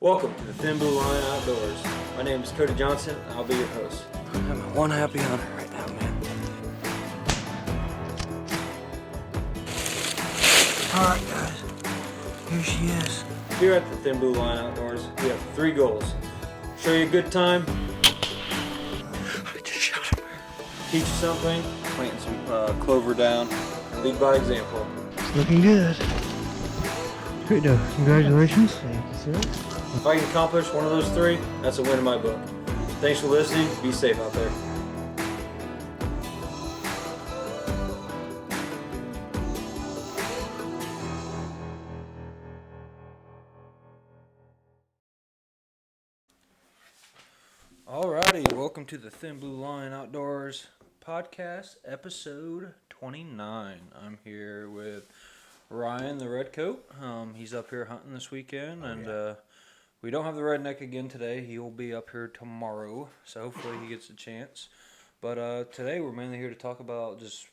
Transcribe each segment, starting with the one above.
Welcome to the Thin Blue Line Outdoors. My name is Cody Johnson, and I'll be your host. I'm one happy hunter right now, man. Alright, guys. Here she is. Here at the Thin Blue Line Outdoors, we have 3 goals. Show you a good time, I just shot him. teach you something, planting some clover down, and lead by example. It's looking good. Great though. Congratulations. Thank you, sir. If I can accomplish one of those 3, that's a win in my book. Thanks for listening. Be safe out there. Alrighty, welcome to the Thin Blue Line Outdoors podcast, episode 29. I'm here with Ryan, the Redcoat. He's up here hunting this weekend, we don't have the redneck again today. He will be up here tomorrow, so hopefully he gets a chance. But today we're mainly here to talk about just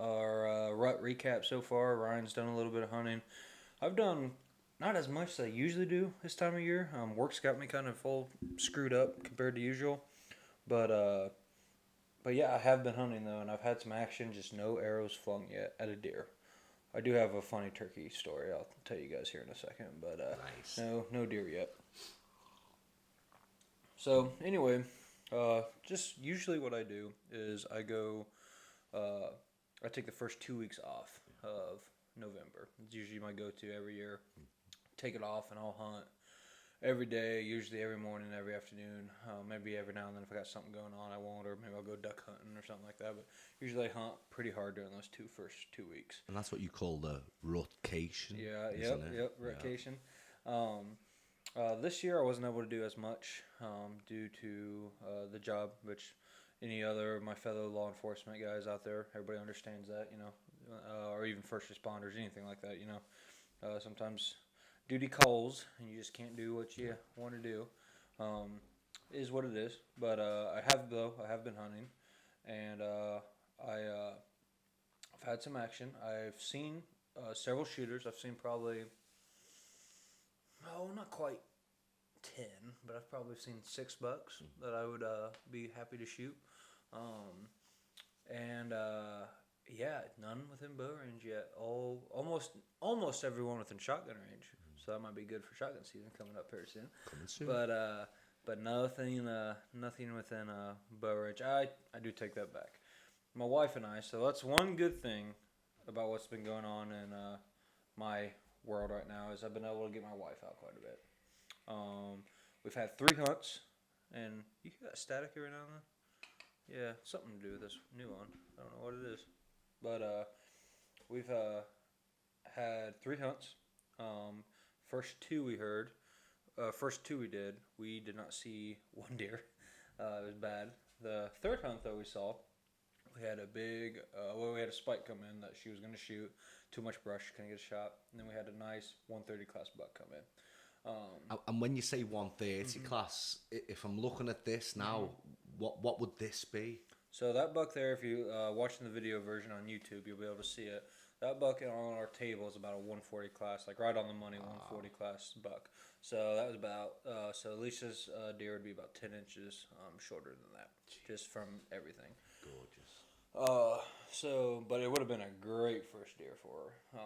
our rut recap so far. Ryan's done a little bit of hunting. I've done not as much as I usually do this time of year. Work's got me kind of full screwed up compared to usual. But yeah, I have been hunting though, and I've had some action, just no arrows flung yet at a deer. I do have a funny turkey story I'll tell you guys here in a second, but Nice. no deer yet. So anyway, just usually what I do is I take the first 2 weeks off of November. It's usually my go-to every year. Take it off and I'll hunt every day, usually every morning, every afternoon. Maybe every now and then if I got something going on I won't, or maybe I'll go duck hunting or something like that. But usually I hunt pretty hard during those first 2 weeks. And that's what you call the rutcation. Yeah, isn't it? rutcation. This year I wasn't able to do as much due to the job, which any other of my fellow law enforcement guys out there, everybody understands that, or even first responders, anything like that, sometimes duty calls and you just can't do what you want to do, is what it is. But I have been hunting, and I've had some action. I've seen several shooters. I've seen probably, not quite 10, but I've probably seen 6 bucks that I would be happy to shoot. Yeah, none within bow range yet. Almost everyone within shotgun range. So that might be good for shotgun season coming up very soon. Coming soon. But nothing within bow range. I do take that back. My wife and I. So that's one good thing about what's been going on in my world right now is I've been able to get my wife out quite a bit. We've had 3 hunts, and you hear that static every now and then? Yeah, something to do with this new one. I don't know what it is. But we've had 3 hunts. First 2 we heard. First 2 we did not see one deer. It was bad. The 3rd hunt though we saw, we had a big, we had a spike come in that she was going to shoot. Too much brush, couldn't get a shot. And then we had a nice 130 class buck come in. And when you say 130 class, if I'm looking at this now, what would this be? So that buck there, if you watching the video version on YouTube, you'll be able to see it. That buck on our table is about a 140 class, like right on the money, 140 class buck. So that was about, so Alicia's deer would be about 10 inches shorter than that, just from everything. Gorgeous. But it would have been a great first deer for her.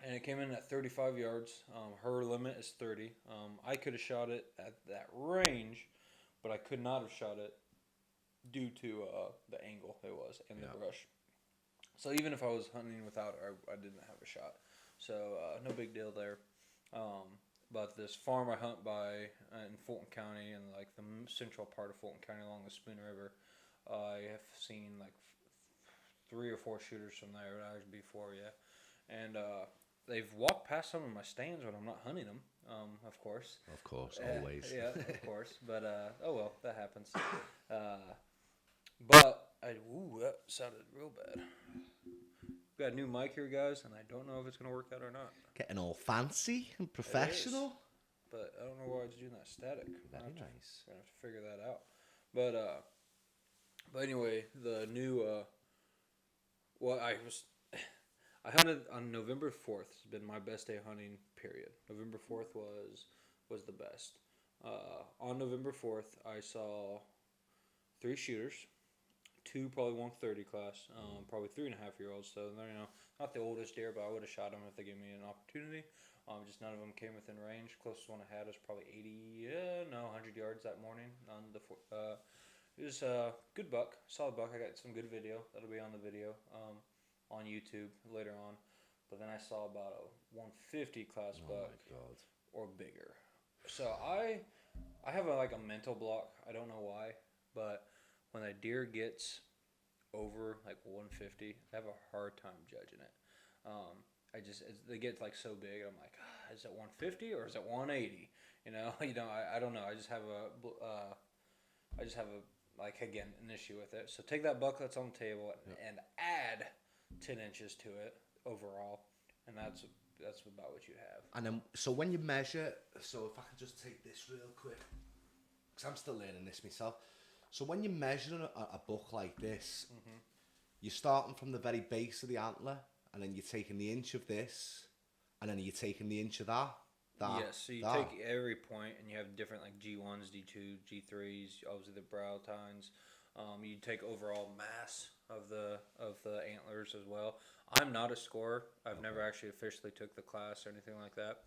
And it came in at 35 yards. Her limit is 30. I could have shot it at that range, but I could not have shot it due to the angle it was and the brush. So even if I was hunting without her, I didn't have a shot. So no big deal there. But this farm I hunt by in Fulton County, and like the central part of Fulton County along the Spoon River, I have seen like 3 or 4 shooters from there before, and they've walked past some of my stands when I'm not hunting them, of course. Of course, always. Yeah, of course. But oh well, that happens. But that sounded real bad. We've got a new mic here, guys, and I don't know if it's gonna work out or not. Getting all fancy and professional. But I don't know why it's doing that static. Very nice. Gonna have to figure that out. But anyway, the new I hunted on November 4th. It's been my best day hunting, period. November 4th was was the best. On November 4th, I saw 3 shooters, 2 probably 130 class, probably 3.5-year-olds. So they're not the oldest deer, but I would have shot them if they gave me an opportunity. Just none of them came within range. Closest one I had was probably 100 yards that morning. It was a good buck, solid buck. I got some good video. That'll be on the video on YouTube later on. But then I saw about a 150 class buck or bigger. So I have a mental block. I don't know why, but when a deer gets over 150, I have a hard time judging it. They get so big. I'm like, is it 150 or is it 180? I don't know. I just have an issue with it. So take that buck that's on the table and add 10 inches to it overall, and that's about what you have. And then, so when you measure, so if I can just take this real quick, because I'm still learning this myself. So when you're measuring a buck like this, you're starting from the very base of the antler, and then you're taking the inch of this, and then you're taking the inch of that. Yes, so you take every point, and you have different G1s, D2, G3s, obviously the brow tines. You take overall mass of the antlers as well. I'm not a scorer. I've never actually officially took the class or anything like that.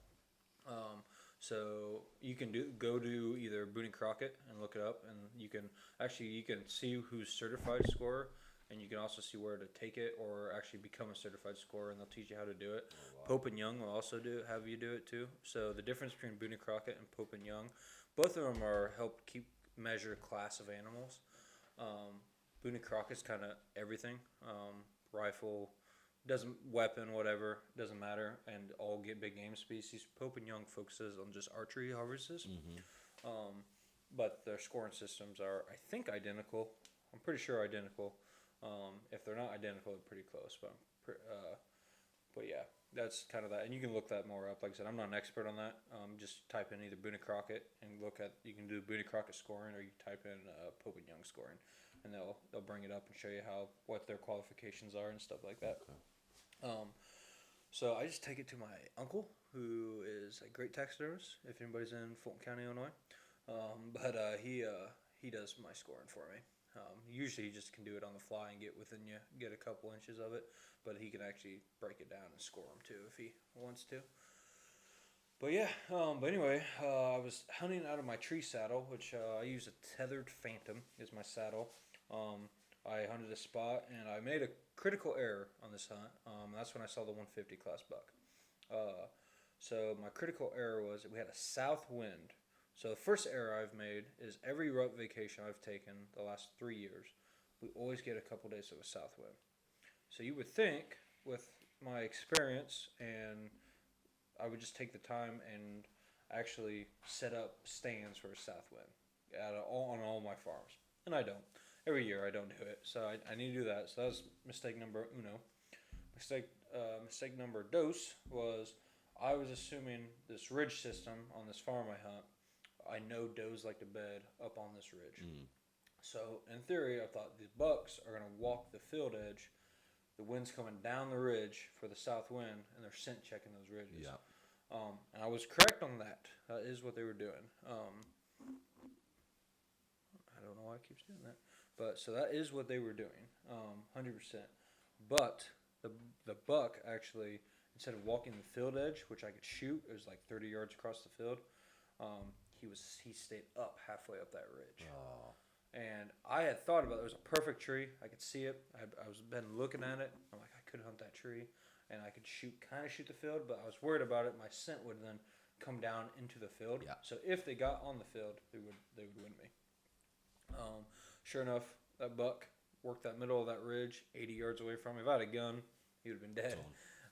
So you can go to either Booney Crockett and look it up, and you can see who's certified scorer, and you can also see where to take it or actually become a certified scorer, and they'll teach you how to do it. Oh, wow. Pope and Young will also have you do it too. So the difference between Booney Crockett and Pope and Young, both of them are help measure class of animals. Booney Crockett's kind of everything, rifle, weapon, whatever, doesn't matter, and all get big game species. Pope and Young focuses on just archery harvests, but their scoring systems are, I think, identical. I'm pretty sure identical. If they're not identical, they're pretty close. But yeah, that's kind of that, and you can look that more up. Like I said, I'm not an expert on that. Just type in either Booney Crockett and you can do Booney Crockett scoring, or you type in Pope and Young scoring, and they'll bring it up and show you what their qualifications are and stuff like that. Okay. So I just take it to my uncle, who is a great taxidermist, if anybody's in Fulton County, Illinois. He does my scoring for me. Usually he just can do it on the fly and get a couple inches of it, but he can actually break it down and score them too if he wants to. But yeah, anyway, I was hunting out of my tree saddle, which I use a tethered Phantom is my saddle. I hunted a spot, and I made a critical error on this hunt. That's when I saw the 150 class buck. So my critical error was that we had a south wind. So the first error I've made is every rut vacation I've taken the last 3 years, we always get a couple days of a south wind. So you would think, with my experience, and I would just take the time and actually set up stands for a south wind on all my farms. And I don't. Every year I don't do it. So I need to do that. So that was mistake number uno. Mistake number dos was I was assuming this ridge system on this farm I hunt, I know does like to bed up on this ridge. So in theory, I thought these bucks are going to walk the field edge. The wind's coming down the ridge for the south wind, and they're scent checking those ridges. Yeah. And I was correct on that. That is what they were doing. I don't know why it keeps doing that. But so that is what they were doing, 100%. But the buck actually, instead of walking the field edge, which I could shoot, it was 30 yards across the field. He stayed up halfway up that ridge. Oh. And I had thought about it. It was a perfect tree. I could see it. I was been looking at it. I'm like, I could hunt that tree, and I could kind of shoot the field. But I was worried about it. My scent would then come down into the field. Yeah. So if they got on the field, they would win me. Sure enough, that buck worked that middle of that ridge, 80 yards away from me. If I had a gun, he would have been dead.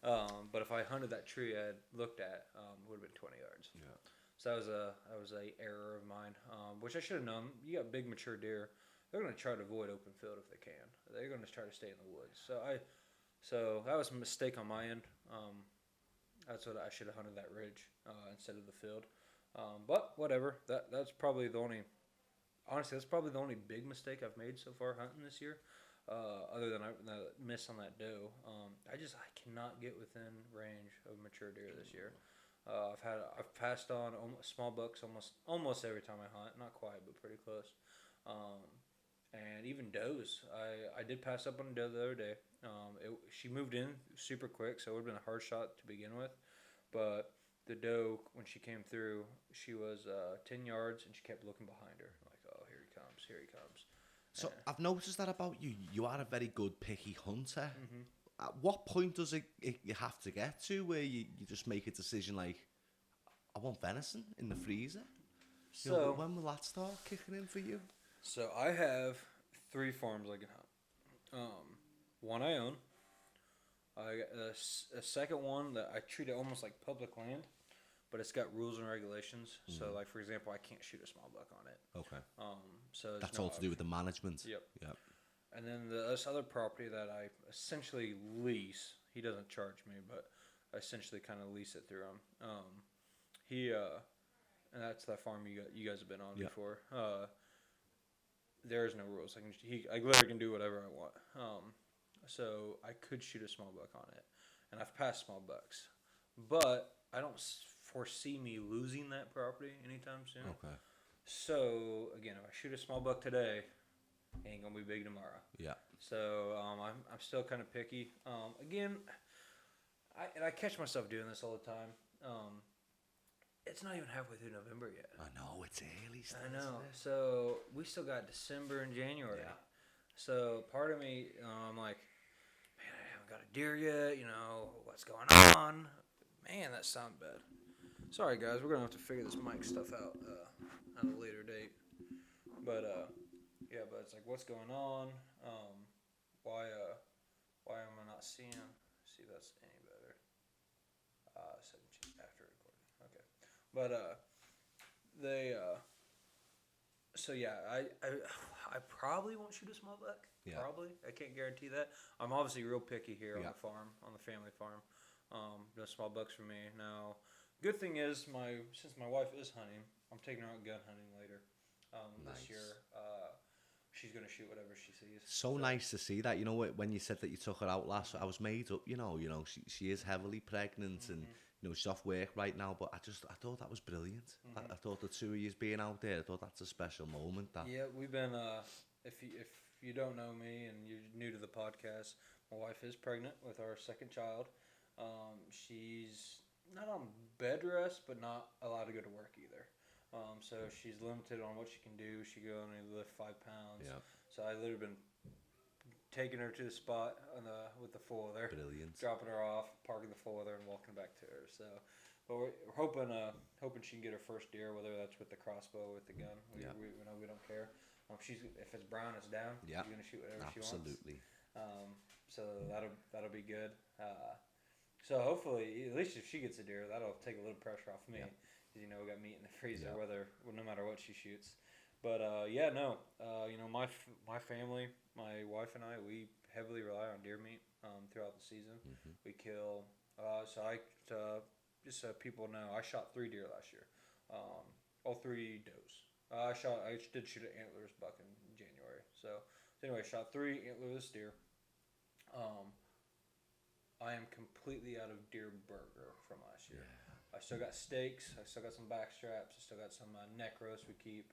But if I hunted that tree I had looked at, it would have been 20 yards. Yeah. So that was a error of mine, which I should have known. You got big mature deer; they're going to try to avoid open field if they can. They're going to try to stay in the woods. So that was a mistake on my end. That's what I should have hunted that ridge instead of the field. But whatever. That's probably the only. Honestly, that's probably the only big mistake I've made so far hunting this year, other than the miss on that doe. I cannot get within range of mature deer this year. I've passed on small bucks almost every time I hunt. Not quite, but pretty close. And even does. I did pass up on a doe the other day. She moved in super quick, so it would have been a hard shot to begin with. But the doe, when she came through, she was 10 yards, and she kept looking behind her. Like, oh, here he comes, here he comes. So I've noticed that about you. You are a very good picky hunter. At what point does it you have to get to where you just make a decision like, I want venison in the freezer? So when will that start kicking in for you? So I have 3 farms I can hunt. One I own. I got a second one that I treat it almost like public land, but it's got rules and regulations. So, like for example, I can't shoot a small buck on it. Okay. So that's all to do with the management. Yep. Yep. And then this other property that I essentially lease. He doesn't charge me, but I essentially kind of lease it through him. And that's that farm you guys have been on before. There's no rules. I literally can do whatever I want. So I could shoot a small buck on it, and I've passed small bucks, but I don't foresee me losing that property anytime soon. Okay. So again, if I shoot a small buck today, it ain't gonna be big tomorrow. Yeah. So I'm still kind of picky. Again, I catch myself doing this all the time. It's not even halfway through November yet. I know, it's early still. I know. So we still got December and January. Yeah. So part of me, I'm like, man, I haven't got a deer yet. What's going on? Man, that sounds bad. Sorry, guys. We're going to have to figure this mic stuff out at a later date. But, yeah, but it's like, what's going on? Why am I not seeing? See if that's any better. 17 after recording. Okay. But so yeah, I probably won't shoot a small buck. Yeah. Probably. I can't guarantee that. I'm obviously real picky here on the farm, on the family farm. No small bucks for me. Now, good thing is since my wife is hunting, I'm taking her out gun hunting later. This year. She's gonna shoot whatever she sees. So nice to see that. When you said that you took her out last, I was made up. She is heavily pregnant and she's off work right now. But I thought that was brilliant. I thought the 2 of you being out there, I thought that's a special moment. That. Yeah, we've been. If you don't know me and you're new to the podcast, my wife is pregnant with our second child. She's not on bed rest, but not allowed to go to work either. So she's limited on what she can do. She can only lift 5 pounds. Yeah. So I literally been taking her to the spot with the four-wheeler. Brilliant. Dropping her off, parking the four-wheeler, and walking back to her. So, but we're hoping she can get her first deer, whether that's with the crossbow or with the gun. We don't care. If it's brown, it's down. Yeah. She's gonna shoot whatever she wants. Absolutely. So that'll be good. So hopefully, at least if she gets a deer, that'll take a little pressure off me. Yeah. We got meat in the freezer, no matter what she shoots. But my family, my wife and I, we heavily rely on deer meat throughout the season. We kill. Just so people know, I shot 3 deer last year. All 3 does. I did shoot an antlerless buck in January. So anyway, I shot 3 antlerless deer. I am completely out of deer burger from last year. Yeah. I still got steaks. I still got some back straps. I still got some neck roast we keep.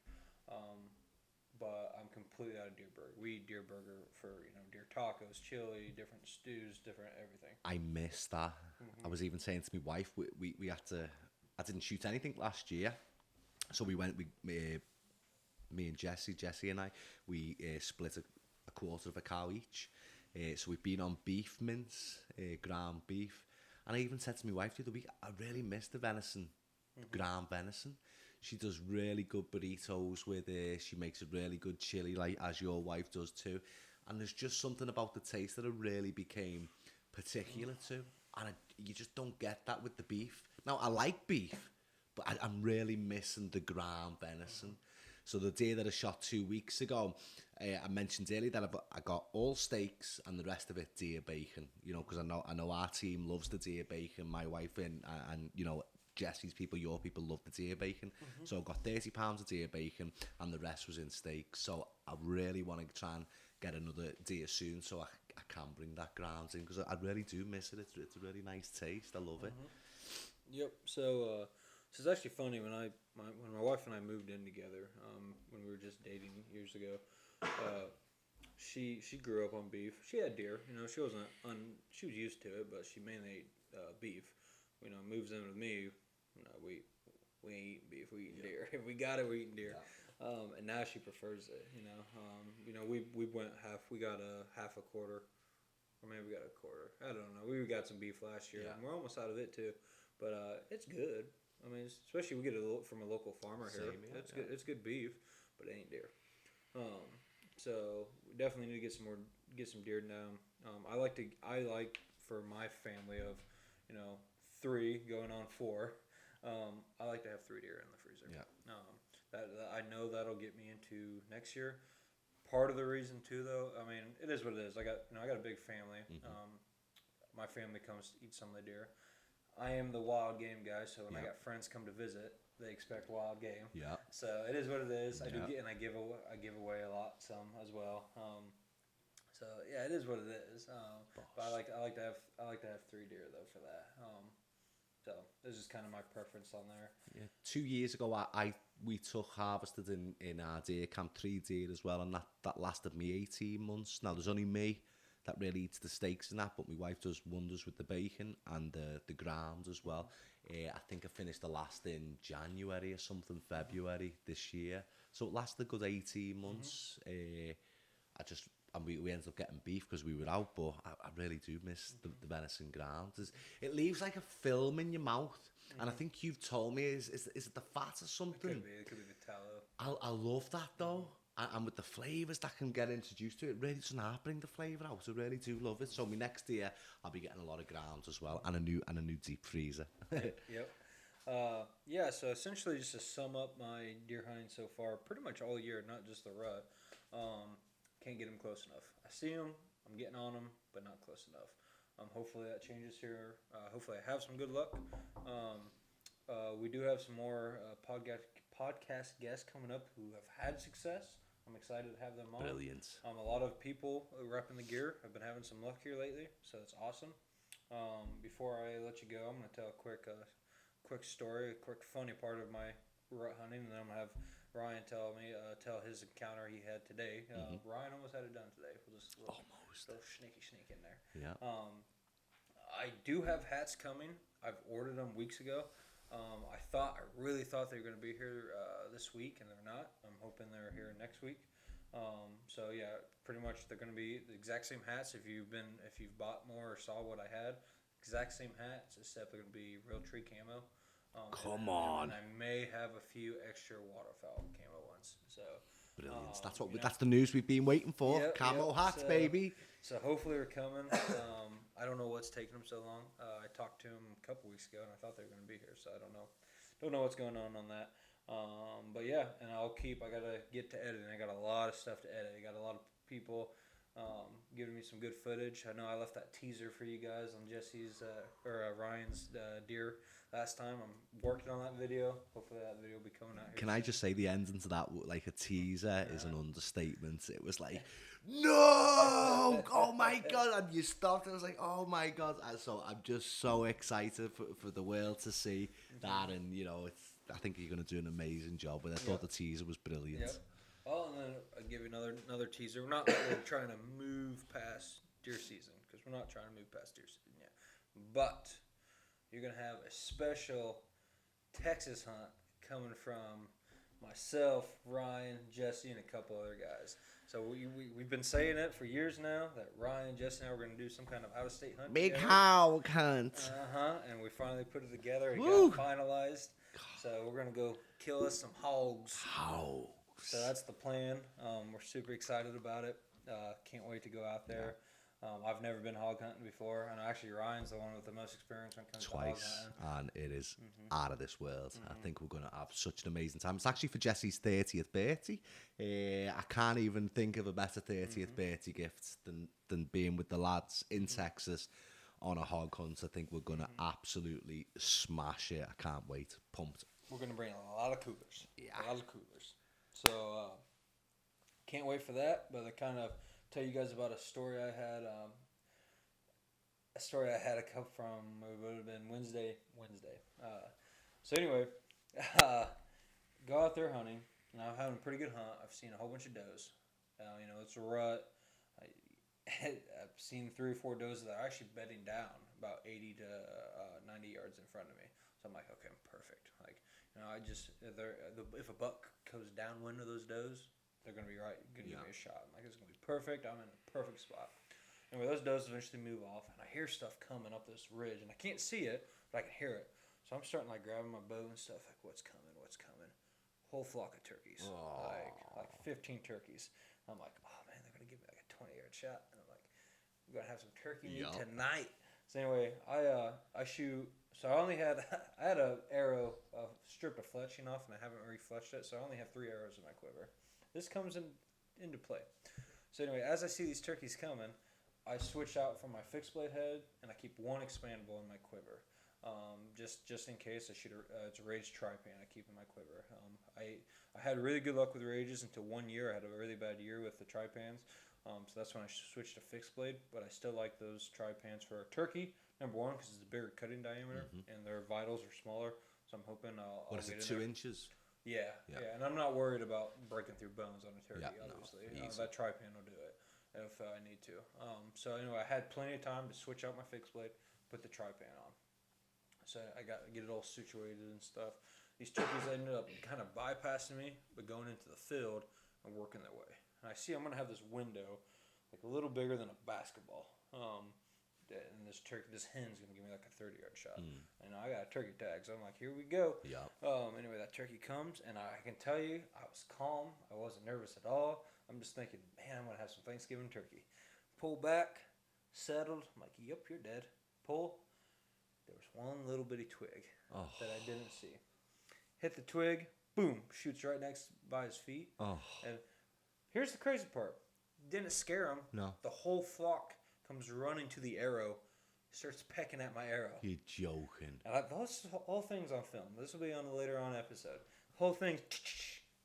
But I'm completely out of deer burger. We eat deer burger for deer tacos, chili, different stews, different everything. I miss that. I was even saying to my wife, we had to. I didn't shoot anything last year, so we went. Me and Jesse and I, we split a quarter of a cow each. So we've been on beef mince, ground beef. And I even said to my wife the other week, I really miss the venison, ground venison. She does really good burritos with it. She makes a really good chili, like as your wife does too. And there's just something about the taste that I really became particular to. And you just don't get that with the beef. Now, I like beef, but I'm really missing the ground venison. So the deer that I shot 2 weeks ago, I mentioned earlier that I got all steaks and the rest of it deer bacon. Because I know our team loves the deer bacon. My wife and Jesse's people, your people love the deer bacon. So I got 30 pounds of deer bacon and the rest was in steak. So I really want to try and get another deer soon so I can bring that ground in because I really do miss it. It's a really nice taste. I love it. Yep. So it's actually funny when when my wife and I moved in together, when we were just dating years ago. She grew up on beef. She had deer. She wasn't she was used to it, but she mainly ate beef. Moves in with me. We ain't eating beef. We eating deer. If we got it, we eating deer. Yeah. And now she prefers it. We went half. We got a half a quarter, or maybe we got a quarter. I don't know. We got some beef last year. Yeah. And we're almost out of it too, but it's good. I mean, especially we get it from a local farmer here. It's good. It's good beef, but it ain't deer. So we definitely need to get some deer down. I like for my family of, 3 going on 4. I like to have 3 deer in the freezer. Yeah. That I know that'll get me into next year. Part of the reason too, though, I mean, it is what it is. I got a big family. Mm-hmm. My family comes to eat some of the deer. I am the wild game guy, so when I got friends come to visit, they expect wild game. Yeah. So it is what it is. I do get, and I give away a lot, some as well. So yeah, it is what it is. But I like to have 3 deer though for that. So this is kind of my preference on there. Yeah. 2 years ago, we harvested in our deer camp 3 deer as well, and that lasted me 18 months. Now there's only me that really eats the steaks and that, but my wife does wonders with the bacon and the grounds as well. I think I finished the last in January or something, February this year. So it lasted a good 18 months. Mm-hmm. We ended up getting beef because we were out, but I really do miss the venison grounds. It leaves like a film in your mouth. Mm-hmm. And I think you've told me, is it the fat or something? It could be the tallow. I love that though. And with the flavours that can get introduced to it, really doesn't bring the flavour out. I really do love it. So my next year, I'll be getting a lot of grounds as well, and a new deep freezer. Yep. So essentially, just to sum up my deer hunting so far, pretty much all year, not just the rut. Can't get them close enough. I see them, I'm getting on them, but not close enough. Hopefully that changes here. Hopefully I have some good luck. We do have some more podcast guests coming up who have had success. I'm excited to have them on. Brilliant. A lot of people repping the gear have been having some luck here lately, so it's awesome. Before I let you go, I'm going to tell a quick story, a quick funny part of my rut hunting, and then I'm going to have Ryan tell his encounter he had today. Ryan almost had it done today. We'll just almost little sneak in there. Yeah. I do have hats coming. I've ordered them weeks ago. I really thought they were going to be here this week, and they're not. I'm hoping they're here next week. So yeah, pretty much they're going to be the exact same hats. If you've bought more or saw what I had, exact same hats, except they're going to be real tree camo. Come on! And I may have a few extra waterfowl camo ones. So brilliant. That's the news we've been waiting for. Yep, camo hats, baby. So hopefully they're coming. I don't know what's taking them so long. I talked to them a couple weeks ago, and I thought they were going to be here. So I don't know what's going on that. But yeah, and I gotta get to editing. I got a lot of stuff to edit. I got a lot of people giving me some good footage. I know I left that teaser for you guys on Ryan's deer last time. I'm working on that video. Hopefully that video will be coming out here. Can I just say the ending to that, like a teaser, is an understatement. It was like, no! Oh my God! And you stopped and I was like, oh my God. And so I'm just so excited for the world to see that. And, I think you're going to do an amazing job. But I thought the teaser was brilliant. Yep. Oh, and then I'll give you another teaser. We're not really trying to move past deer season, because we're not trying to move past deer season yet. But you're going to have a special Texas hunt coming from myself, Ryan, Jesse, and a couple other guys. So we've been saying it for years now that Ryan, Jesse, and I were going to do some kind of out-of-state hunt Big hog hunt. And we finally put it together. It got finalized. So we're going to go kill us some hogs. So that's the plan. We're super excited about it. Can't wait to go out there. I've never been hog hunting before, and actually Ryan's the one with the most experience when it comes to hog hunting. And it is out of this world. I think we're going to have such an amazing time. It's actually for Jesse's 30th birthday. I can't even think of a better 30th birthday gift than being with the lads in Texas on a hog hunt. I think we're going to absolutely smash it. I can't wait. Pumped. We're going to bring a lot of coolers. Yeah. A lot of coolers. So, can't wait for that. But I kind of tell you guys about a story I had. a story I had from it would have been Wednesday. So anyway, go out there hunting, and I'm having a pretty good hunt. I've seen a whole bunch of does. It's a rut. I've seen 3 or 4 does that are actually bedding down about 80 to 90 yards in front of me. So I'm like, okay, I'm perfect. Like, if a buck goes downwind of those does, they're gonna be right. Gonna give me a shot. I'm like, it's gonna be perfect. I'm in a perfect spot. Anyway, those does eventually move off, and I hear stuff coming up this ridge, and I can't see it, but I can hear it. So I'm starting like grabbing my bow and stuff. Like, what's coming? Whole flock of turkeys, like 15 turkeys. I'm like, oh man, they're gonna give me like a 20-yard shot, and I'm like, we're gonna have some turkey meat tonight. So anyway, I shoot. So I had an arrow stripped a fletching off, and I haven't refletched it. So I only have 3 arrows in my quiver. This comes into play. So anyway, as I see these turkeys coming, I switch out from my fixed blade head, and I keep 1 expandable in my quiver. Just in case I shoot it's a rage tri-pan I keep in my quiver. I had really good luck with rages until 1 year. I had a really bad year with the tri-pans. So that's when I switched to fixed blade, but I still like those tri-pans for a turkey. Number 1, because it's a bigger cutting diameter, and their vitals are smaller. So I'm hoping I'll What is get it, in 2 there. inches? Yeah, and I'm not worried about breaking through bones on a turkey, obviously. No, That tri-pan will do it if I need to. So anyway, I had plenty of time to switch out my fixed blade, put the tri-pan on. So I get it all situated and stuff. These turkeys ended up kind of bypassing me, but going into the field and working their way. And I see I'm going to have this window, like a little bigger than a basketball. And this hen's going to give me like a 30-yard shot. And I got a turkey tag, so I'm like, here we go. Yeah. Anyway, that turkey comes, and I can tell you, I was calm. I wasn't nervous at all. I'm just thinking, man, I'm going to have some Thanksgiving turkey. Pull back, settled. I'm like, yep, you're dead. Pull. There was one little bitty twig that I didn't see. Hit the twig, boom, shoots right next by his feet. And here's the crazy part. Didn't scare him. No. The whole flock comes running to the arrow, starts pecking at my arrow. You're joking. And those whole thing's on film. This will be on the later on episode. Whole thing's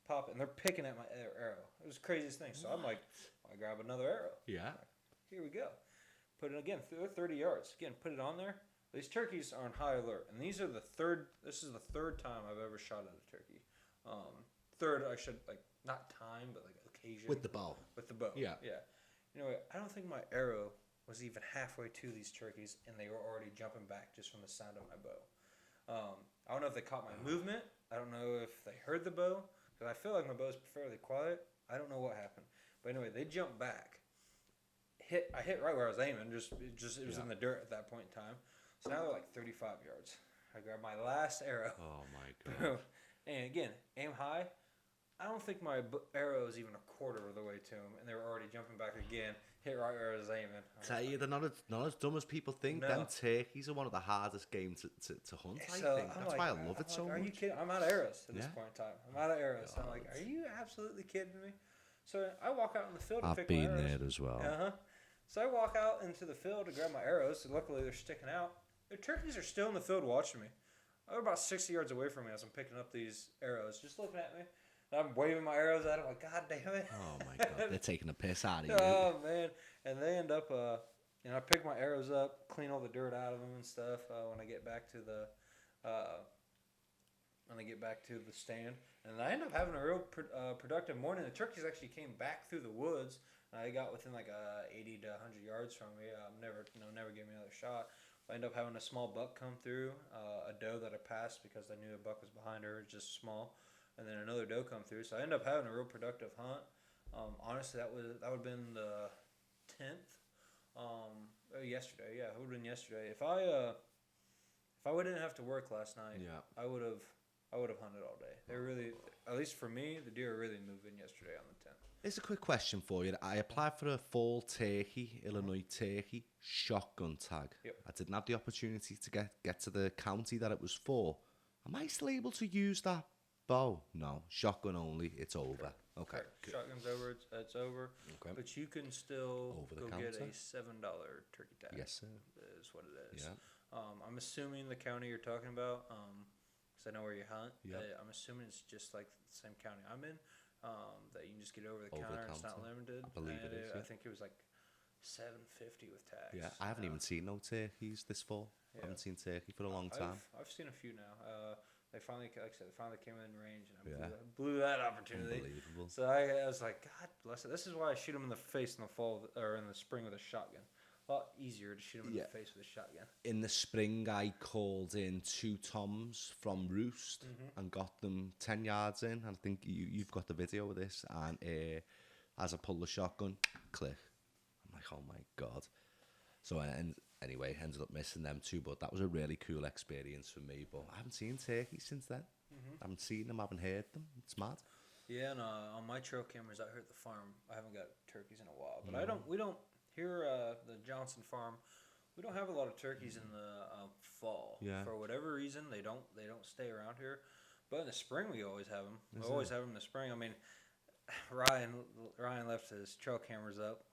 popping. They're picking at my arrow. It was the craziest thing. So I'm like, I grab another arrow. Yeah. Here we go. Put it again, 30 yards. Again, put it on there. These turkeys are on high alert, and this is the third time I've ever shot at a turkey. Third, I should, like, not time, but like occasion. With the bow. With the bow. Yeah. Anyway, I don't think my arrow was even halfway to these turkeys, and they were already jumping back just from the sound of my bow. I don't know if they caught my movement. I don't know if they heard the bow, because I feel like my bow is fairly quiet. I don't know what happened. But anyway, they jumped back. I hit right where I was aiming. It was in the dirt at that point in time. So now they're like 35 yards. I grab my last arrow. Oh my god. And again, aim high. I don't think my arrow is even a quarter of the way to them, and they were already jumping back again. Hit right where I was aiming. Tell you, they're not as dumb as people think. No. Them turkeys are one of the hardest games to hunt, I So think. That's why I love it so much. Are you kidding? I'm out of arrows at this Yeah. point in time. I'm out of arrows. So I'm like, are you absolutely kidding me? So I walk out in the field and I've pick my been arrows. there as well. So I walk out into the field to grab my arrows. And luckily, they're sticking out. The turkeys are still in the field watching me. They're about 60 yards away from me as I'm picking up these arrows, just looking at me. And I'm waving my arrows at them like, God damn it. Oh my god, they're taking a piss out of you. Oh, man. And they end up, I pick my arrows up, clean all the dirt out of them and stuff when I get back to the stand. And I end up having a real productive morning. The turkeys actually came back through the woods. I got within like 80 to 100 yards from me. Never gave me another shot. I ended up having a small buck come through, a doe that I passed because I knew a buck was behind her, just small, and then another doe come through. So I ended up having a real productive hunt. Honestly, that would have been the 10th. Yesterday, yeah, it would have been yesterday. If I didn't have to work last night, I would have hunted all day. They really, at least for me, the deer were really moving yesterday on the 10th. Here's a quick question for you. I applied for a fall turkey, Illinois turkey, shotgun tag. Yep. I didn't have the opportunity to get to the county that it was for. Am I still able to use that bow? No, shotgun only. It's over. Okay. Correct. Shotgun's over. It's over. Okay. But you can still Over the go counter? get a $7 turkey tag. Yes, sir. Is what it is. Yeah. I'm assuming the county you're talking about, because I know where you hunt. Yeah. I'm assuming it's just like the same county I'm in. That you can just get over the Over the counter. It's not counter. limited. I believe it is, I yeah. think it was like $7.50 with tax. Yeah, I haven't even seen no turkeys this fall. Yeah. I haven't seen turkey for a long time. I've seen a few now. They finally, like I said, they finally came in range, and I Yeah. blew that opportunity. Unbelievable. So I was like, God bless it. This is why I shoot them in the face in the fall or in the spring with a shotgun. A lot easier to shoot them in the face with a shotgun. In the spring, I called in 2 toms from Roost and got them 10 yards in. I think you've got the video of this. And as I pulled the shotgun, click. I'm like, oh my God. So anyway, ended up missing them too. But that was a really cool experience for me. But I haven't seen turkeys since then. I haven't seen them, I haven't heard them. It's mad. Yeah, and on my trail cameras out here at the farm, I haven't got turkeys in a while. But we don't. Here, the Johnson farm, we don't have a lot of turkeys in the fall. Yeah. For whatever reason, they don't stay around here. But in the spring, we always have them. We always have them in the spring. I mean, Ryan left his trail cameras up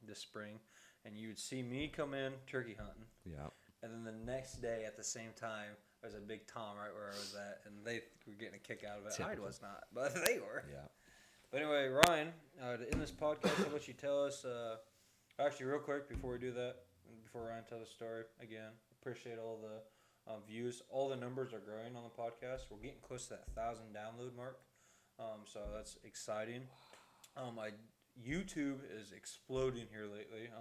this spring, and you would see me come in turkey hunting. Yeah. And then the next day at the same time, there's a big tom right where I was at, and they were getting a kick out of it. Typical. I was not, but they were. Yeah. But anyway, Ryan, in this podcast, I'll let you tell us. Actually, real quick, before we do that, and before Ryan tells the story, again, appreciate all the views. All the numbers are growing on the podcast. We're getting close to that 1,000 download mark, so that's exciting. YouTube is exploding here lately.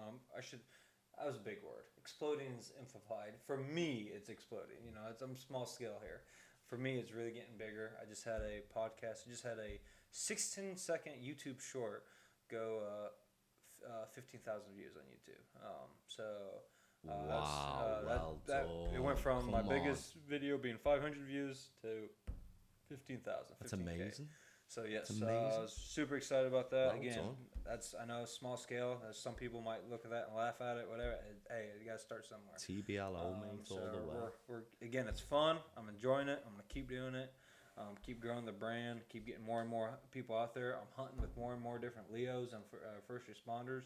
That was a big word. Exploding is amplified. For me, it's exploding. You know, I'm small scale here. For me, it's really getting bigger. I just had a podcast. I just had a 16-second YouTube short go 15,000 views on YouTube. Wow, it went from my biggest video being 500 views to 15,000. That's amazing. So yes, That's I was super excited about that. Well Again, done. I know small scale. Some people might look at that and laugh at it. Whatever. Hey, you got to start somewhere. TBLO mates all the way. We're again, it's fun. I'm enjoying it. I'm gonna keep doing it. Keep growing the brand. Keep getting more and more people out there. I'm hunting with more and more different Leos and first responders.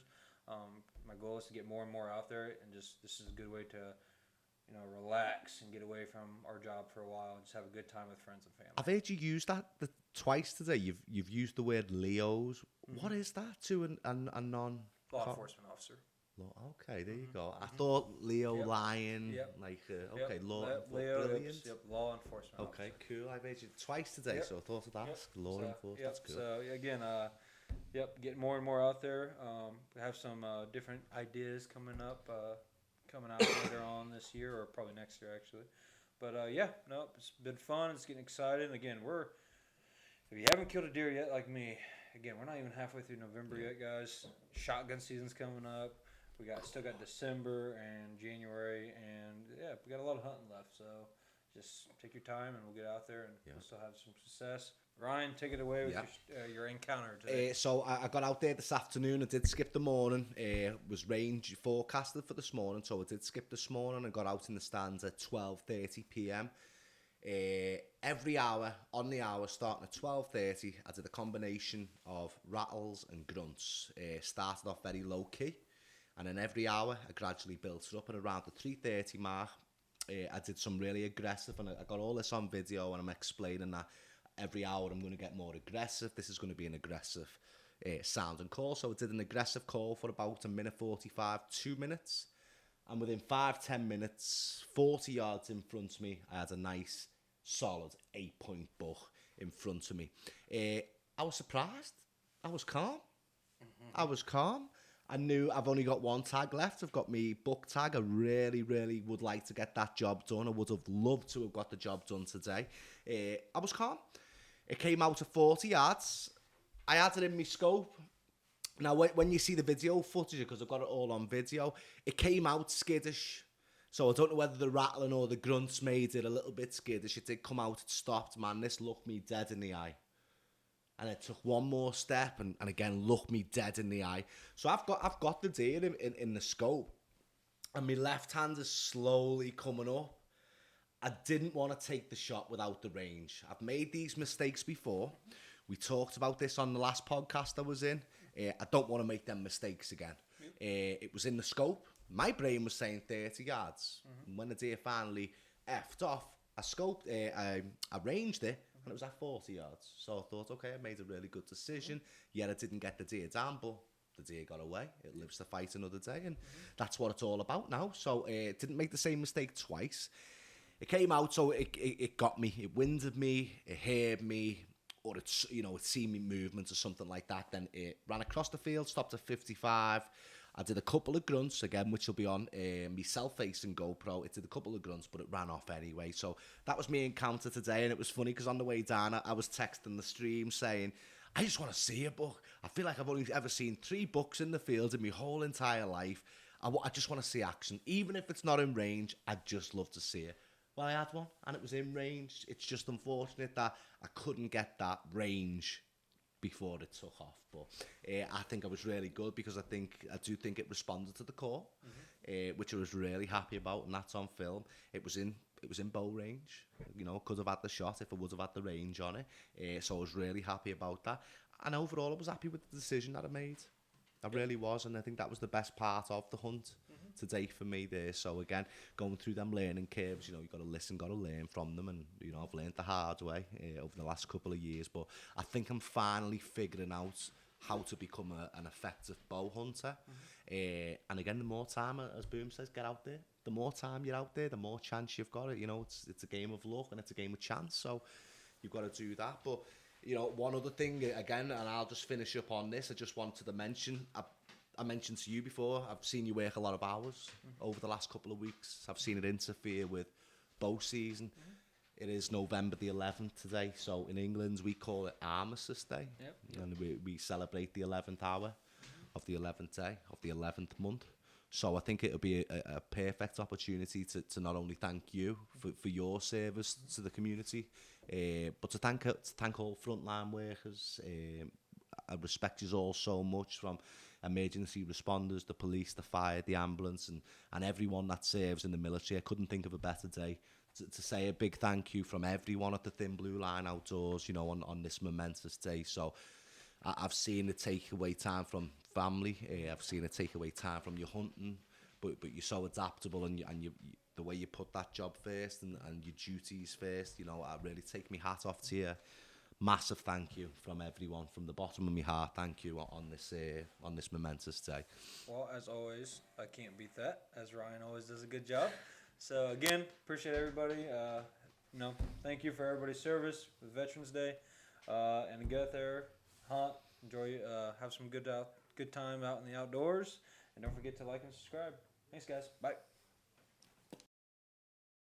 My goal is to get more and more out there, and just this is a good way to, relax and get away from our job for a while and just have a good time with friends and family. I've heard you use that twice today. You've used the word Leos. What is that to a non Law enforcement officer? Okay, there you go. I thought Leo Lion, Leo, brilliant. law enforcement. Okay, cool. I've heard you twice today, so I thought I'd ask. Law enforcement, that's cool. So again, getting more and more out there. We have some different ideas coming out later on this year, or probably next year actually. But it's been fun. It's getting exciting. Again, if you haven't killed a deer yet, like me, again, we're not even halfway through November yet, guys. Shotgun season's coming up. We still got December and January, and we got a lot of hunting left. So just take your time, and we'll get out there, and we'll still have some success. Ryan, take it away with your encounter today. So I got out there this afternoon. I did skip the morning. It was range forecasted for this morning, so I did skip this morning and got out in the stands at 12:30 p.m. Every hour, on the hour, starting at 12:30, I did a combination of rattles and grunts. Started off very low key, and then every hour I gradually built it up, and around the 3:30 mark, I did some really aggressive, and I got all this on video, and I'm explaining that every hour I'm going to get more aggressive. This is going to be an aggressive sound and call. So I did an aggressive call for about 1:45, 2 minutes, and within 5-10 minutes, 40 yards in front of me, I had a nice solid 8-point buck in front of me. I was surprised. I was calm. I knew I've only got one tag left. I've got me buck tag. I really, really would like to get that job done. I would have loved to have got the job done today. I was calm. It came out at 40 yards. I had it in my scope. Now, when you see the video footage, because I've got it all on video, it came out skittish. So I don't know whether the rattling or the grunts made it a little bit skittish. It did come out, it stopped. Man, this looked me dead in the eye. And it took one more step and again looked me dead in the eye. So I've got the deer in the scope, and my left hand is slowly coming up. I didn't want to take the shot without the range. I've made these mistakes before. We talked about this on the last podcast I was in. I don't want to make them mistakes again. It was in the scope. My brain was saying 30 yards. And when the deer finally effed off, I ranged it, and it was at 40 yards. So I thought, okay, I made a really good decision. Yeah, I didn't get the deer down, but the deer got away. It lives to fight another day, and that's what it's all about now. So it didn't make the same mistake twice. It came out, so it got me. It winded me. It heard me. Or it's, it seen me movements or something like that. Then it ran across the field, stopped at 55. I did a couple of grunts again, which will be on my self-facing GoPro. It did a couple of grunts, but it ran off anyway. So that was my encounter today, and it was funny because on the way down, I was texting the stream saying, I just want to see a buck. I feel like I've only ever seen 3 bucks in the field in my whole entire life. I just want to see action. Even if it's not in range, I'd just love to see it. Well, I had one, and it was in range. It's just unfortunate that I couldn't get that range before it took off. But I think I was really good because I do think it responded to the call, which I was really happy about, and that's on film. It was in bow range. Could have had the shot if I would have had the range on it. So I was really happy about that. And overall, I was happy with the decision that I made. I really was, and I think that was the best part of the hunt today for me there. So again, going through them learning curves, you've got to listen, got to learn from them, and I've learned the hard way over the last couple of years. But I think I'm finally figuring out how to become an effective bow hunter. And again, the more time, as Boom says, get out there. The more time you're out there, the more chance you've got it. It's a game of luck and it's a game of chance. So you've got to do that. But one other thing again, and I'll just finish up on this. I just wanted to mention. I mentioned to you before, I've seen you work a lot of hours over the last couple of weeks. I've seen it interfere with bow season. It is November the 11th today, so in England we call it Armistice Day. Yep. And we celebrate the 11th hour of the 11th day of the 11th month. So I think it'll be a perfect opportunity to not only thank you for your service to the community, but to thank all frontline workers. I respect you all so much, from emergency responders, the police, the fire, the ambulance, and everyone that serves in the military. I couldn't think of a better day to say a big thank you from everyone at the Thin Blue Line Outdoors, on this momentous day. So I've seen it take away time from family. I've seen it take away time from your hunting, but you're so adaptable, and you the way you put that job first and your duties first. I really take my hat off to you. Massive thank you from everyone, from the bottom of my heart. Thank you on this momentous day. Well, as always, I can't beat that, as Ryan always does a good job. So again, appreciate everybody. Thank you for everybody's service with Veterans Day, and go out there, hunt, enjoy, have some good time out in the outdoors, and don't forget to like and subscribe. Thanks, guys. Bye.